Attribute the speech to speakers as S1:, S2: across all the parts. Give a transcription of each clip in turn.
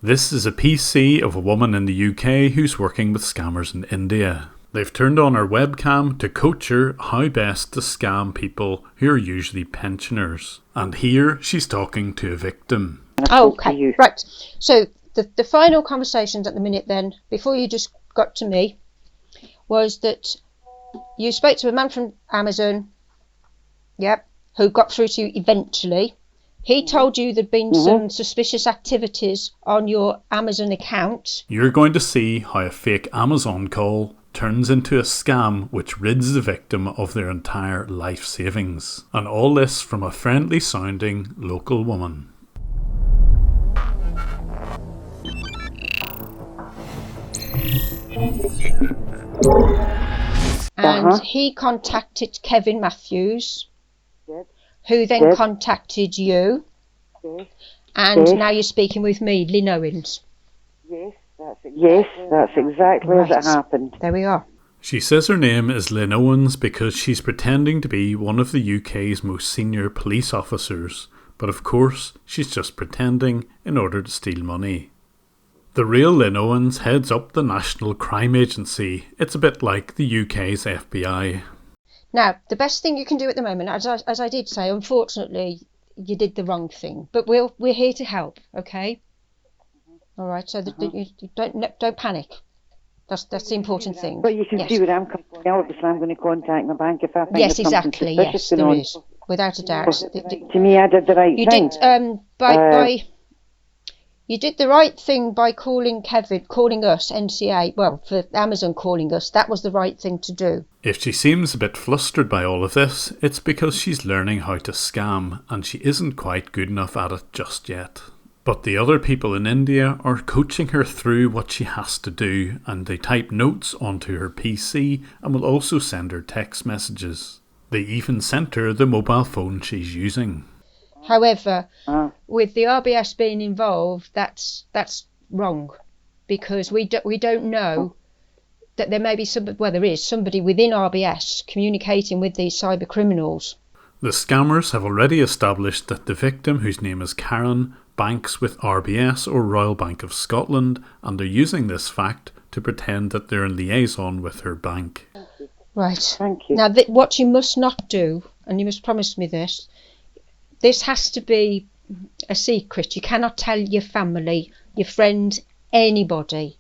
S1: This is a PC of a woman in the UK who's working with scammers in India. They've turned on her webcam to coach her how best to scam people who are usually pensioners. And here she's talking to a victim.
S2: Okay, right. So the final conversations at the minute then, before you just got to me, was that you spoke to a man from Amazon, who got through to you eventually. He told you there'd been some suspicious activities on your Amazon account.
S1: You're going to see how a fake Amazon call turns into a scam which rids the victim of their entire life savings. And all this from a friendly sounding local woman.
S2: And he contacted Kevin Matthews, who then contacted you. And now you're speaking with me, Lynn Owens.
S3: Yes, that's exactly as it happened.
S2: There we are.
S1: She says her name is Lynn Owens because she's pretending to be one of the UK's most senior police officers, but of course she's just pretending in order to steal money. The real Lynn Owens heads up the National Crime Agency. It's a bit like the UK's FBI.
S2: Now, the best thing you can do at the moment, as I did say, unfortunately, you did the wrong thing, but we're here to help, okay? All right, so you don't panic. That's the important thing.
S3: But you can see where I'm coming from. Obviously, I'm going to contact my bank if I think
S2: yes,
S3: there's something
S2: exactly.
S3: suspicious
S2: Yes, there
S3: going
S2: is, without a doubt.
S3: To me, I did the right thing.
S2: You did the right thing by calling us, NCA, well, for Amazon calling us. That was the right thing to do.
S1: If she seems a bit flustered by all of this, it's because she's learning how to scam and she isn't quite good enough at it just yet. But the other people in India are coaching her through what she has to do, and they type notes onto her PC and will also send her text messages. They even sent her the mobile phone she's using.
S2: However, with the RBS being involved, that's wrong, because we don't know that there may be there is somebody within RBS communicating with these cyber criminals.
S1: The scammers have already established that the victim, whose name is Karen, banks with RBS or Royal Bank of Scotland, and they're using this fact to pretend that they're in liaison with her bank.
S2: Right.
S3: Thank you.
S2: Now, what you must not do, and you must promise me this has to be a secret. You cannot tell your family, your friends, anybody,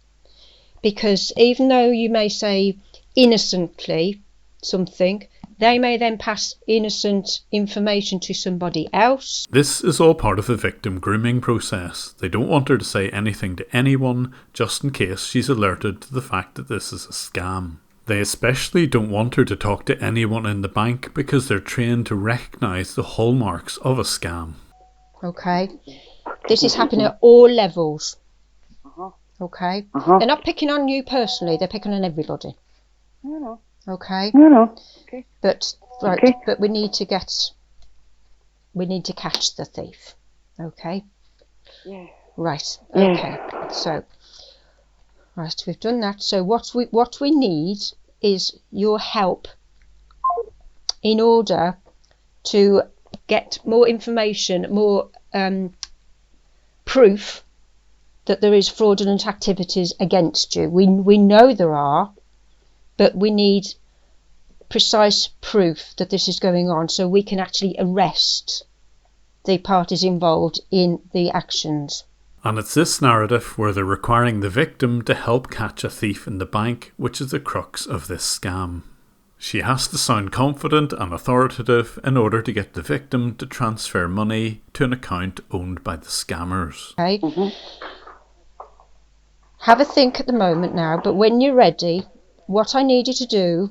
S2: because even though you may say innocently something, they may then pass innocent information to somebody else.
S1: This is all part of the victim grooming process. They don't want her to say anything to anyone, just in case she's alerted to the fact that this is a scam. They especially don't want her to talk to anyone in the bank because they're trained to recognise the hallmarks of a scam.
S2: Okay. This is happening at all levels. Okay. They're not picking on you personally, they're picking on everybody.
S3: No.
S2: Okay.
S3: No. Okay.
S2: But we need to catch the thief. Okay.
S3: Yeah.
S2: Right. Okay. So, right, we've done that. So what we need is your help in order to get more information, more proof that there is fraudulent activities against you. We know there are, but we need precise proof that this is going on so we can actually arrest the parties involved in the actions.
S1: And it's this narrative where they're requiring the victim to help catch a thief in the bank, which is the crux of this scam. She has to sound confident and authoritative in order to get the victim to transfer money to an account owned by the scammers.
S2: Okay. Have a think at the moment now, but when you're ready, what I need you to do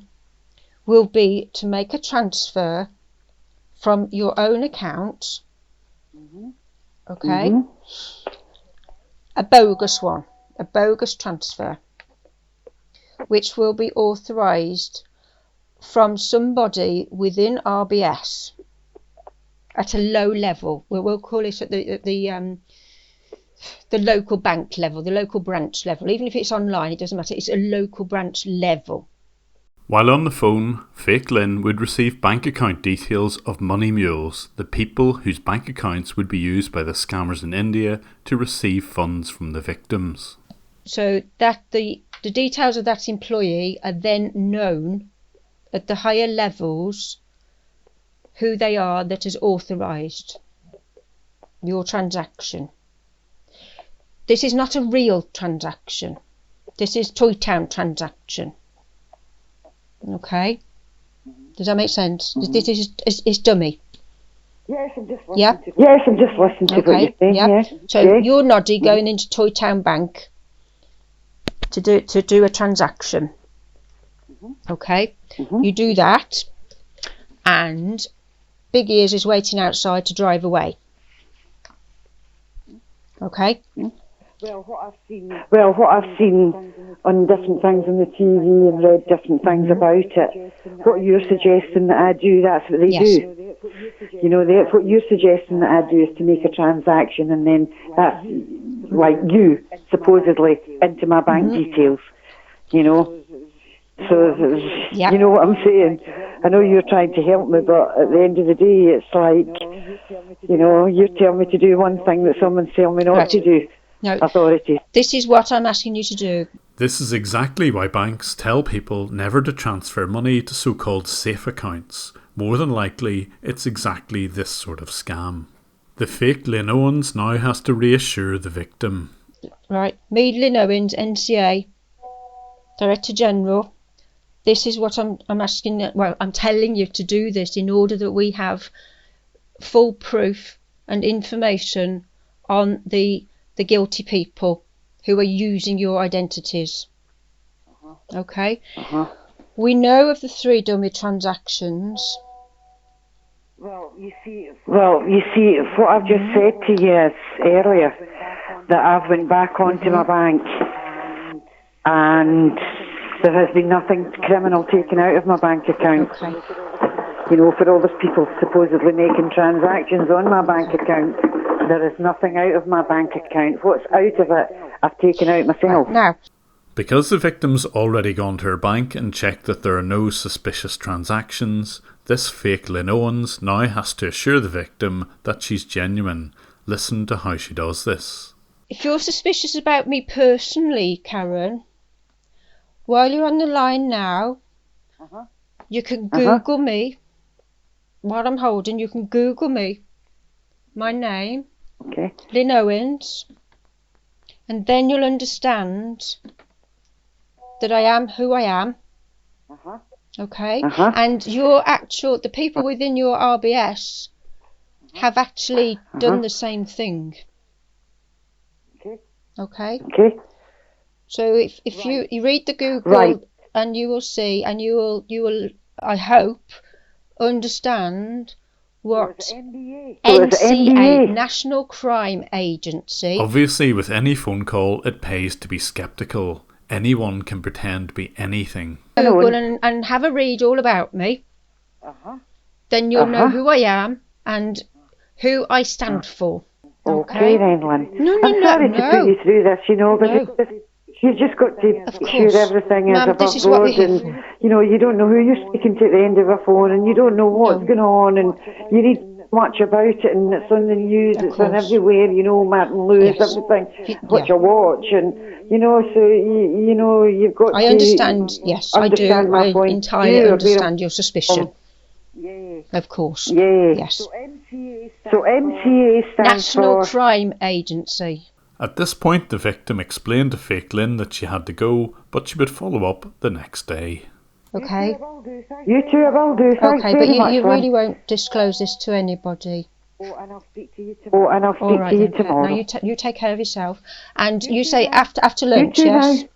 S2: will be to make a transfer from your own account. Okay? A bogus one, a bogus transfer, which will be authorised from somebody within RBS at a low level. We'll call it at the local bank level, the local branch level. Even if it's online, it doesn't matter. It's a local branch level.
S1: While on the phone, fake Lynn would receive bank account details of money mules, the people whose bank accounts would be used by the scammers in India to receive funds from the victims.
S2: So that the details of that employee are then known at the higher levels who they are that has authorised your transaction. This is not a real transaction. This is Toy Town transaction. Okay? Does that make sense? This is dummy.
S3: Yes, I'm just listening to what you're saying.
S2: Yeah.
S3: Yes.
S2: So you're Noddy going into Toy Town Bank to do a transaction. Okay? You do that, and Big Ears is waiting outside to drive away. Okay?
S3: Well, what I've seen on different things on the TV and read different things about it, what you're suggesting that I do, that's what they do. You know, what you're suggesting that I do is to make a transaction, and then that's like you, supposedly, into my bank details, you know. So, you know what I'm saying? I know you're trying to help me, but at the end of the day, it's like, you know, you're telling me to do one thing that someone's telling me not to do.
S2: No,
S3: authorities.
S2: This is what I'm asking you to do.
S1: This is exactly why banks tell people never to transfer money to so-called safe accounts. More than likely, it's exactly this sort of scam. The fake Lynn Owens now has to reassure the victim.
S2: Right, me, Lynn Owens, NCA, Director General. This is what I'm asking. Well, I'm telling you to do this in order that we have full proof and information on the guilty people who are using your identities. Okay? We know of the 3 dummy transactions.
S3: Well, you see, what I've just said to you is earlier, that I've went back onto my bank and there has been nothing criminal taken out of my bank account.
S2: Okay.
S3: You know, for all those people supposedly making transactions on my bank account, there is nothing out of my bank account. What's out of it, I've taken out myself.
S2: Now,
S1: because the victim's already gone to her bank and checked that there are no suspicious transactions, this fake Lynn Owens now has to assure the victim that she's genuine. Listen to how she does this.
S2: if you're suspicious about me personally, Karen, while you're on the line now, you can Google me. While I'm holding, you can Google me. My name, Lynn Owens, and then you'll understand that I am who I am. Okay? And the people within your RBS have actually done the same thing. Okay? So if you read the Google and you will see, and you will I hope understand what NCA, National Crime Agency.
S1: Obviously, with any phone call, it pays to be sceptical. Anyone can pretend to be anything.
S2: Google and have a read all about me. Then you'll know who I am and who I stand for.
S3: Okay then, Lynn.
S2: No.
S3: I'm sorry to put you through this, but you've just got to shoot everything as above board, and you don't know who you're speaking to at the end of a phone, and you don't know what's going on, and you read much about it, and it's on the news, it's on everywhere, Martin Lewis, everything, what you watch, and so you've got to.
S2: I understand. Yes, I do. I entirely understand your suspicion. Of course. Yes.
S3: So MCA stands
S2: National
S3: for
S2: Crime Agency.
S1: At this point, the victim explained to fake Lynn that she had to go, but she would follow up the next day.
S2: Okay.
S3: You too, I will do. Thanks
S2: okay, but you really won't disclose this to anybody.
S3: And I'll speak to you tomorrow.
S2: Now you take care of yourself. And you say after lunch, yes?
S3: Now.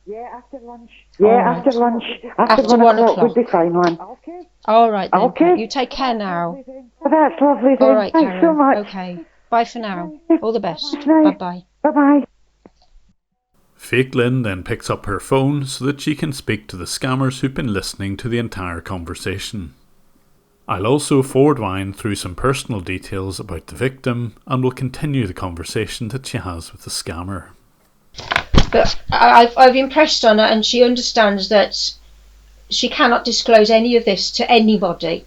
S3: Yeah, after lunch. After lunch. After 1 o'clock would be fine, Lynn. Okay.
S2: All right then. Okay. You take care now.
S3: Well, that's lovely then.
S2: All right,
S3: thanks
S2: Karen.
S3: so much.
S2: Okay. Bye for now. All the best. Bye-bye.
S3: Bye-bye.
S1: Fake Lynn then picks up her phone so that she can speak to the scammers who've been listening to the entire conversation. I'll also forward Wine through some personal details about the victim and will continue the conversation that she has with the scammer.
S2: But I've impressed on her, and she understands that she cannot disclose any of this to anybody.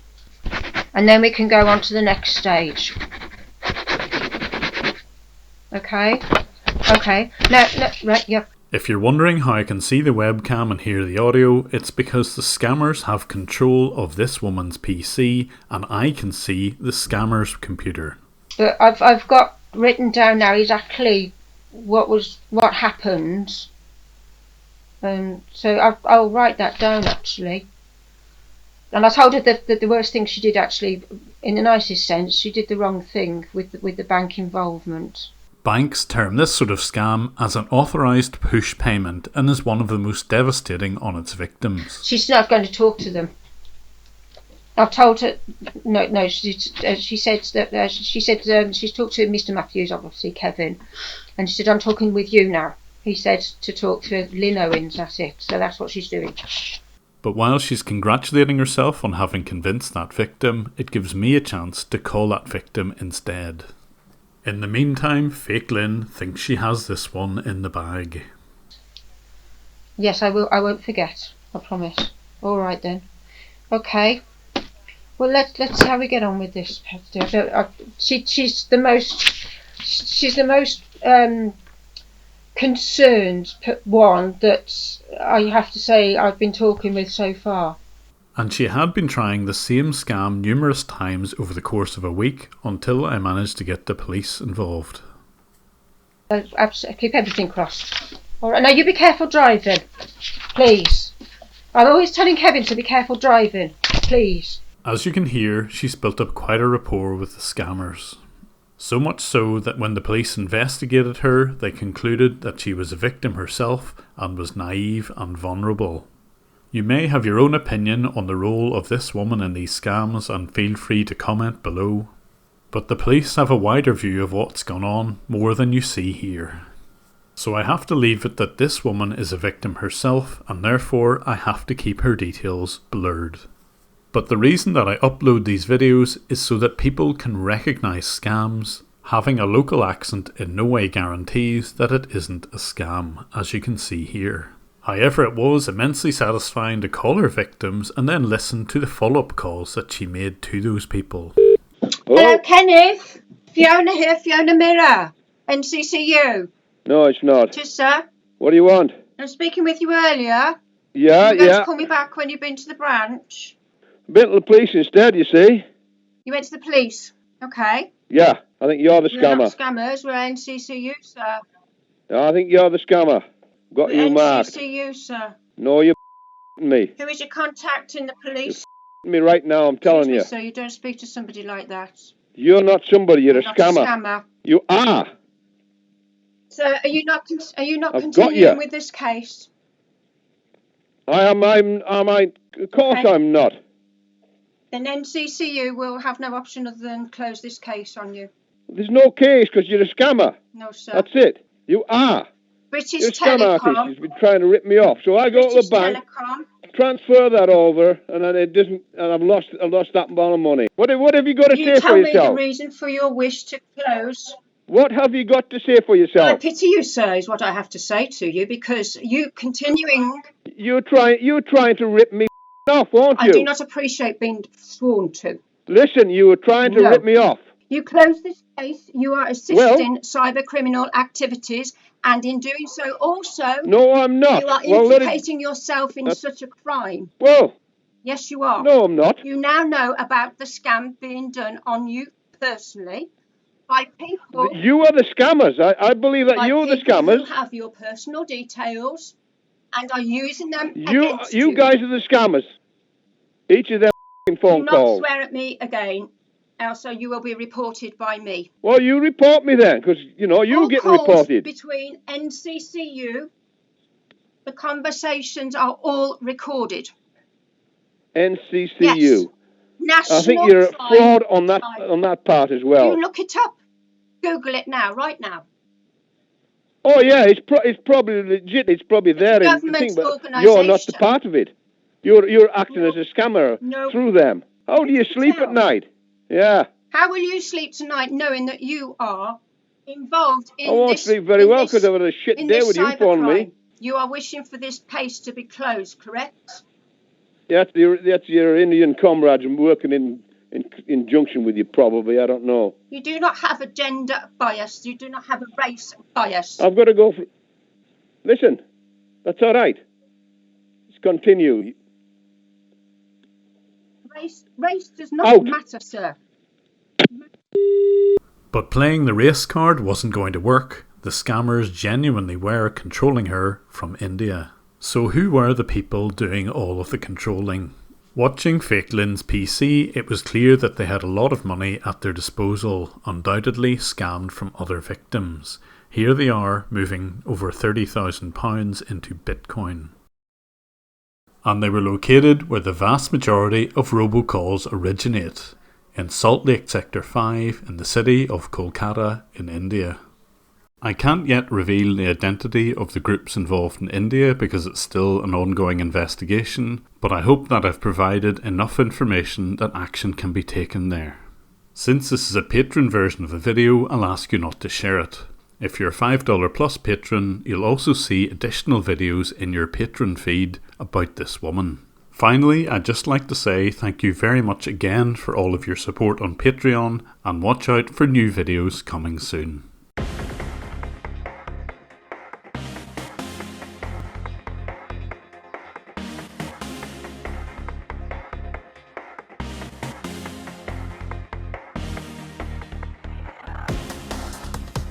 S2: And then we can go on to the next stage. Okay? Okay. No, right, yeah.
S1: If you're wondering how I can see the webcam and hear the audio, it's because the scammers have control of this woman's PC and I can see the scammer's computer.
S2: But I've got written down now exactly what happened. So I'll write that down actually. And I told her that the worst thing she did actually, in the nicest sense, she did the wrong thing with the bank involvement.
S1: Banks term this sort of scam as an authorised push payment and is one of the most devastating on its victims.
S2: She's not going to talk to them. I've told her no. She said that she's talked to Mr. Matthews, obviously Kevin, and she said I'm talking with you now. He said to talk to Lynn Owens. That's it. So that's what she's doing.
S1: But while she's congratulating herself on having convinced that victim, it gives me a chance to call that victim instead. In the meantime, fake Lynn thinks she has this one in the bag.
S2: Yes, I will. I won't forget. I promise. All right then. Okay. Well, let's see how we get on with this. She's the most concerned one that I have to say I've been talking with so far.
S1: And she had been trying the same scam numerous times over the course of a week until I managed to get the police involved.
S2: Keep everything crossed. All right, now you be careful driving, please. I'm always telling Kevin to be careful driving, please.
S1: As you can hear, she's built up quite a rapport with the scammers. So much so that when the police investigated her, they concluded that she was a victim herself and was naive and vulnerable. You may have your own opinion on the role of this woman in these scams and feel free to comment below. But the police have a wider view of what's gone on, more than you see here. So I have to leave it that this woman is a victim herself and therefore I have to keep her details blurred. But the reason that I upload these videos is so that people can recognise scams. Having a local accent in no way guarantees that it isn't a scam, as you can see here. However, it was immensely satisfying to call her victims and then listen to the follow-up calls that she made to those people.
S2: Hello, Kenneth. Fiona here, Fiona Mirror. NCCU.
S4: No, it's not.
S2: Just, sir.
S4: What do you want?
S2: I'm speaking with you earlier.
S4: Yeah,
S2: You were going to call me back when you've been to the branch.
S4: Been to the police instead, you see.
S2: You went to the police. Okay.
S4: Yeah, I think you're the
S2: We're
S4: scammer.
S2: not scammers, we're NCCU, sir.
S4: I think you're the scammer. Got you marked.
S2: NCCU, sir.
S4: No, you're me.
S2: Who is your contact in the police?
S4: Me right now, I'm telling you.
S2: Sir, you don't speak to somebody like that.
S4: You're not somebody, you're a
S2: Not
S4: scammer.
S2: a scammer.
S4: You are.
S2: So, are you not
S4: I've
S2: continuing
S4: got you.
S2: with this case?
S4: I am, of course
S2: Okay.
S4: I'm not.
S2: Then NCCU will have no option other than close this case on you.
S4: There's no case because you're a scammer.
S2: No, sir.
S4: That's it. You are.
S2: British
S4: You're a scam artist.
S2: Telecom.
S4: You've been trying to rip me off. So I go
S2: British
S4: to the bank,
S2: Telecom.
S4: transfer that over, and then it doesn't, and I've lost that amount of money. What have you got to
S2: You
S4: say
S2: tell
S4: for
S2: me the
S4: yourself?
S2: reason for your wish to close.
S4: What have you got to say for
S2: I
S4: yourself?
S2: pity you, sir, is what I have to say to you, because you continuing.
S4: You're trying to rip me off, aren't you?
S2: I do not appreciate being sworn to.
S4: Listen, you were trying to
S2: No.
S4: rip me off.
S2: You close this case, you are assisting cyber criminal activities, and in doing so also,
S4: No, I'm not.
S2: you are
S4: Well,
S2: implicating yourself in such a crime.
S4: Well,
S2: Yes, you are.
S4: no, I'm not.
S2: You now know about the scam being done on you personally by people.
S4: You are the scammers. I believe that
S2: by
S4: you're the
S2: people
S4: scammers.
S2: who have your personal details and are using them
S4: You
S2: against you.
S4: guys are the scammers. Each of them
S2: Do
S4: phone
S2: not
S4: calls.
S2: swear at me again, else you will be reported by me.
S4: Well, you report me then, because, you're
S2: All
S4: getting
S2: calls
S4: reported.
S2: between NCCU, the conversations are all recorded.
S4: NCCU.
S2: Yes. National
S4: I think you're a
S2: Crime
S4: fraud on
S2: Time.
S4: that part as well.
S2: You look it up. Google it now, right now.
S4: Oh yeah, it's probably legit. It's probably there in the
S2: government
S4: thing, but
S2: organisation.
S4: you're not the part of it. You're acting as a scammer
S2: No.
S4: through them. How do you sleep at night? Yeah,
S2: How will you sleep tonight knowing that you are involved in
S4: I won't
S2: this?
S4: sleep very
S2: in
S4: well
S2: this-
S4: because I've had a shit
S2: in
S4: day
S2: this
S4: with you
S2: cybercrime?
S4: phoning me.
S2: You are wishing for this case to be closed, correct?
S4: That's your Indian comrades working in junction with you, probably. I don't know.
S2: You do not have a gender bias. You do not have a race bias.
S4: I've got to go for... Listen, that's all right. Let's continue.
S2: Race does not matter, sir.
S1: But playing the race card wasn't going to work. The scammers genuinely were controlling her from India. So who were the people doing all of the controlling? Watching Fake Lynn's PC, it was clear that they had a lot of money at their disposal, undoubtedly scammed from other victims. Here they are, moving over £30,000 into Bitcoin. And they were located where the vast majority of robocalls originate, in Salt Lake Sector 5 in the city of Kolkata in India. I can't yet reveal the identity of the groups involved in India because it's still an ongoing investigation, but I hope that I've provided enough information that action can be taken there. Since this is a Patron version of the video, I'll ask you not to share it. If you're a $5 plus patron, you'll also see additional videos in your Patron feed about this woman. Finally, I'd just like to say thank you very much again for all of your support on Patreon, and watch out for new videos coming soon.